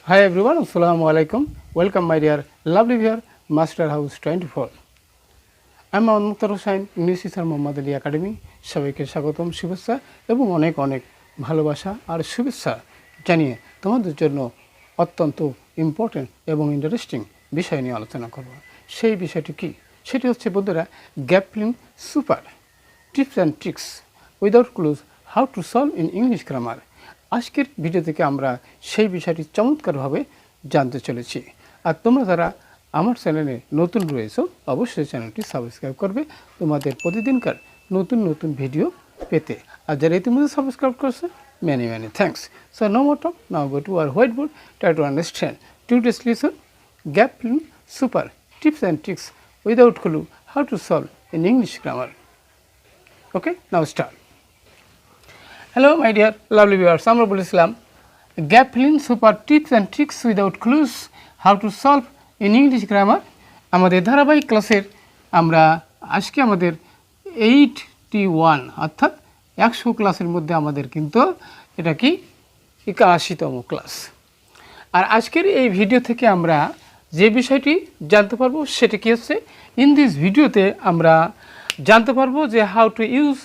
Hi everyone, Assalamu alaikum. Welcome my dear lovely viewer, MasterHouse24. I'm চমৎক English teacher Mohammad Ali academy. সবাইকে স্বাগতম, শুভেচ্ছা এবং অনেক অনেক ভালোবাসা আর শুভেচ্ছা জানিয়ে তোমাদের জন্য অত্যন্ত ইম্পর্টেন্ট এবং ইন্টারেস্টিং বিষয় নিয়ে আলোচনা করব। সেই বিষয়টি কি? সেটি হচ্ছে বন্ধুরা gap filling super tips and tricks without close how to solve in English grammar. আজকের ভিডিও থেকে আমরা সেই বিষয়টি চমৎকারভাবে জানতে চলেছি। আর তোমরা যারা আমার চ্যানেলে নতুন রয়েছে অবশ্যই চ্যানেলটি সাবস্ক্রাইব করবে তোমাদের প্রতিদিনকার নতুন নতুন ভিডিও পেতে। আর যারা ইতিমধ্যে সাবস্ক্রাইব করছে many thanks. So no more talk, now go to our whiteboard, try to understand today's lesson gap filling super tips and tricks without clue how to solve in English grammar. Okay, now start. Hello my dear lovely viewers, আমরা বলেছিলাম gap filling super tips and tricks without clues how to solve in English grammar. আমাদের ধারাবাহিক ক্লাসের আমরা আজকে আমাদের 81 অর্থাৎ 100 ক্লাসের মধ্যে আমাদের কিন্তু এটা কি 81তম ক্লাস। আর আজকের এই ভিডিও থেকে আমরা যে বিষয়টি জানতে পারবো সেটা কি হচ্ছে, ইন দিস ভিডিওতে আমরা জানতে পারবো যে how to use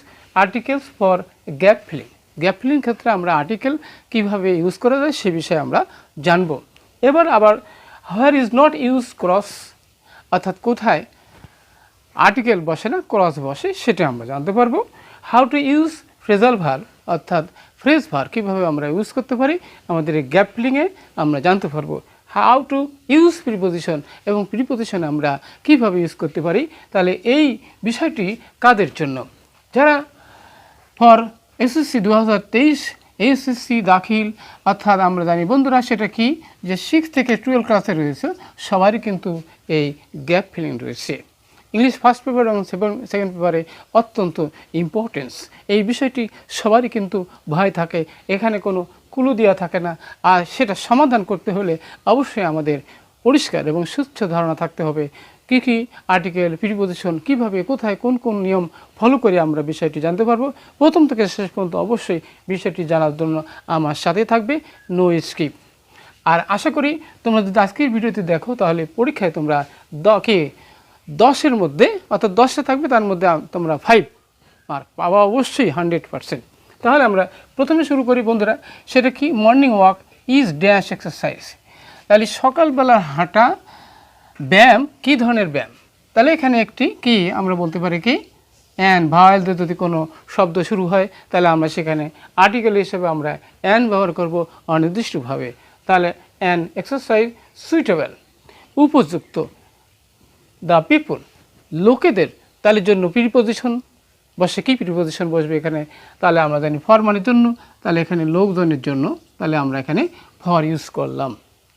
articles for gap filling. Gap filling ক্ষেত্রে আমরা আর্টিকেল কিভাবে ইউজ করা যায় সে বিষয়ে আমরা জানব। এবার আবার where is not use cross অর্থাৎ কোথায় আর্টিকেল বসে না ক্রস বসে সেটা আমরা জানতে পারবো। How to use phrasal verb অর্থাৎ ফ্রেজ ভার্ব কীভাবে আমরা ইউজ করতে পারি আমাদের এই গ্যাপ ফিলিংয়ে আমরা জানতে পারবো। হাউ টু ইউজ প্রিপোজিশন এবং প্রিপোজিশন আমরা কিভাবে ইউজ করতে পারি। তাহলে এই বিষয়টি কাদের জন্য? যারা ফর SSC 2023 HSC দাখিল অর্থাৎ আমরা জানি বন্ধুরা সেটা কি যে 6 থেকে 12 ক্লাসে রয়েছে সবারই কিন্তু এই গ্যাপ ফিলিং রয়েছে। ইংলিশ ফার্স্ট পেপার এবং সেকেন্ড পেপারে অত্যন্ত ইম্পর্টেন্স। এই বিষয়টি সবারই কিন্তু ভয় থাকে, এখানে কোনো ক্লু দেওয়া থাকে না। আর সেটা সমাধান করতে হলে অবশ্যই আমাদের পরিষ্কার এবং স্বচ্ছ ধারণা থাকতে হবে কী কী আর্টিকেল প্রিপোজিশন কীভাবে কোথায় কোন কোন নিয়ম ফলো করে আমরা বিষয়টি জানতে পারবো। প্রথম থেকে শেষ পর্যন্ত অবশ্যই বিষয়টি জানার জন্য আমার সাথে থাকবে, নো স্কিপ। আর আশা করি তোমরা যদি আজকের ভিডিওতে দেখো তাহলে পরীক্ষায় তোমরা 10-এর মধ্যে অর্থাৎ 10টা থাকবে তার মধ্যে তোমরা 5 মার্ক পাওয়া অবশ্যই 100%। তাহলে আমরা প্রথমে শুরু করি বন্ধুরা, সেটা কি morning walk is dash exercise. তাহলে সকালবেলার হাঁটা ব্যায়াম কী ধরনের ব্যায়াম? তাহলে এখানে একটি কি আমরা বলতে পারি কি অ্যান ভাওয়েল দিয়ে যদি কোনো শব্দ শুরু হয় তাহলে আমরা সেখানে আর্টিকেল হিসেবে আমরা অ্যান ব্যবহার করব অনির্দিষ্টভাবে। তাহলে অ্যান এক্সারসাইজ সুইটেবল উপযুক্ত, দ্য পিপল লোকেদের, তাহলে জন্য প্রিপোজিশন বসে কি প্রিপোজিশন বসবে এখানে? তাহলে আমরা জানি ফর মানের জন্য, তাহলে এখানে লোকজনের জন্য তাহলে আমরা এখানে ফর ইউজ করলাম।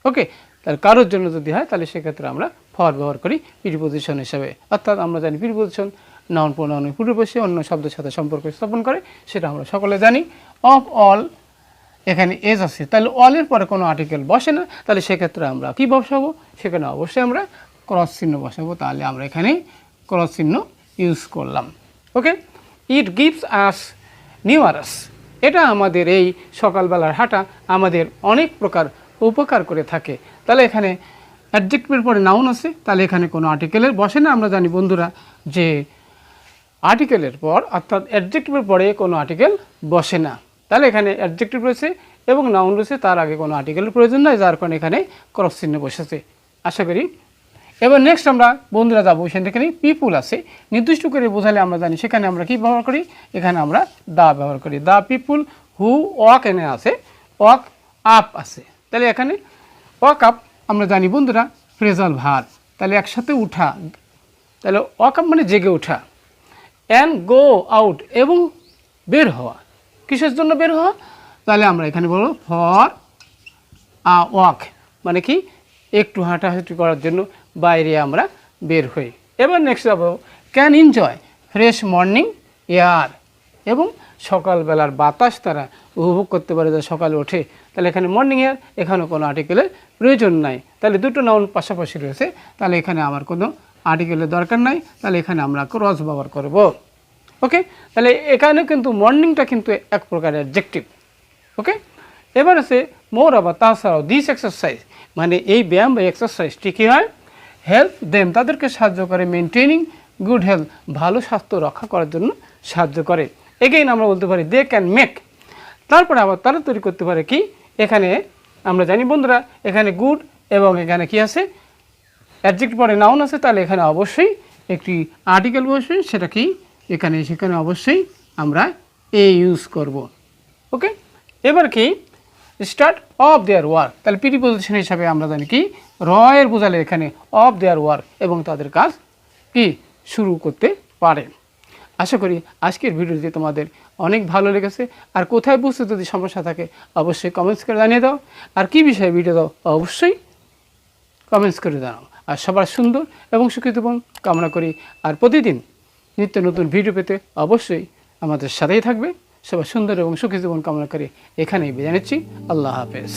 ওকে, তাহলে কারোর জন্য যদি হয় তাহলে সেক্ষেত্রে আমরা ফর ব্যবহার করি প্রিপোজিশন হিসাবে। অর্থাৎ আমরা জানি প্রিপোজিশন নাউন প্রোনাউনের পূর্বে বসে অন্য শব্দের সাথে সম্পর্ক স্থাপন করে, সেটা আমরা সকলে জানি। অফ অল এখানে এজ আছে, তাহলে অলের পরে কোনো আর্টিকেল বসে না, তাহলে সেক্ষেত্রে আমরা কী বসাবো? সেখানে অবশ্যই আমরা ক্রস চিহ্ন বসাবো। তাহলে আমরা এখানে ক্রস চিহ্ন ইউজ করলাম। ওকে, ইট গিভস আস নিউয়ারাস, এটা আমাদের এই সকালবেলার হাঁটা আমাদের অনেক প্রকার উপকার করে থাকে। তাহলে এখানে অ্যাডজেক্টিভের পরে নাউন আছে, তাহলে এখানে কোনো আর্টিকেলের বসে না। আমরা জানি বন্ধুরা যে আর্টিকেলের পর অর্থাৎ অ্যাডজেক্টিভের পরে কোনো আর্টিকেল বসে না, তাহলে এখানে অ্যাডজেক্টিভ রয়েছে এবং নাউন রয়েছে, তার আগে কোনো আর্টিকেলের প্রয়োজন নয়, যার কারণে এখানে ক্রস চিহ্ন বসেছে। আশা করি এবার নেক্সট আমরা বন্ধুরা যাবো সেখানে পিপুল আছে, নির্দিষ্ট করে বোঝালে আমরা জানি সেখানে আমরা কি ব্যবহার করি? এখানে আমরা দা ব্যবহার করি। দ্য পিপুল হু ওয়াক এনে আছে, ওয়াক আপ আছে, তাহলে এখানে ওয়াক আপ আমরা জানি বন্ধুরা ফ্রেজাল ভার্ব, তাহলে একসাথে উঠা, তাহলে ওয়াক আপ মানে জেগে ওঠা। অ্যান্ড গো আউট এবং বের হওয়া, কিসের জন্য বের হওয়া? তাহলে আমরা এখানে বলবো ফর আ ওয়াক, মানে কি একটু হাঁটাহাঁটি করার জন্য বাইরে আমরা বের হই। এবার নেক্সট যাবো can enjoy fresh morning air, এবং সকালবেলার বাতাস তারা উপভোগ করতে পারে যা সকালে ওঠে। তাহলে এখানে মর্নিং এয়ার, এখানেও কোনো আর্টিকেলের প্রয়োজন নাই, তাহলে দুটো নাউন পাশাপাশি রয়েছে, তাহলে এখানে আমার কোনো আর্টিকেলের দরকার নাই, তাহলে এখানে আমরা ক্রস ব্যবহার করব। ওকে, তাহলে এখানে কিন্তু মর্নিংটা কিন্তু এক প্রকার অ্যাডজেক্টিভ। ওকে, এবার আছে মোর আবার তাছাড়াও দিস এক্সারসাইজ মানে এই ব্যায়াম বা এক্সারসাইজটি কী হয়, হেল্প দেম তাদেরকে সাহায্য করে মেনটেনিং গুড হেলথ ভালো স্বাস্থ্য রক্ষা করার জন্য সাহায্য করে। এগেইন আমরা বলতে পারি দে ক্যান মেক, তারপরে আবার তারা তৈরি করতে পারে কি, এখানে আমরা জানি বন্ধুরা এখানে গুড এবং এখানে কি আছে অ্যাডজেক্টিভ পরে নাউন আছে, তাহলে এখানে অবশ্যই একটি আর্টিকেল বসবে, সেটা কি সেখানে অবশ্যই আমরা এ ইউজ করব। ওকে, এবার কি স্টার্ট অফ দেয়ার ওয়ার্ক, তাহলে প্রিপোজিশন হিসাবে আমরা জানি কি রয়ের বোঝালে এখানে অফ দেয়ার ওয়ার্ক এবং তাদের কাজ কি শুরু করতে পারে। আশা করি আজকের ভিডিওটি তোমাদের অনেক ভালো লেগেছে। আর কোথায় বুঝতে যদি সমস্যা থাকে অবশ্যই কমেন্টস করে জানিয়ে দাও, আর কি বিষয়ে ভিডিও দাও অবশ্যই কমেন্টস করে জানাও। আর সবার সুন্দর এবং সুখী জীবন কামনা করি। আর প্রতিদিন নিত্য নতুন ভিডিও পেতে অবশ্যই আমাদের সাথেই থাকবে। সবার সুন্দর এবং সুখী জীবন কামনা করে এখানেই বিদায় নিচ্ছি। আল্লাহ হাফেজ।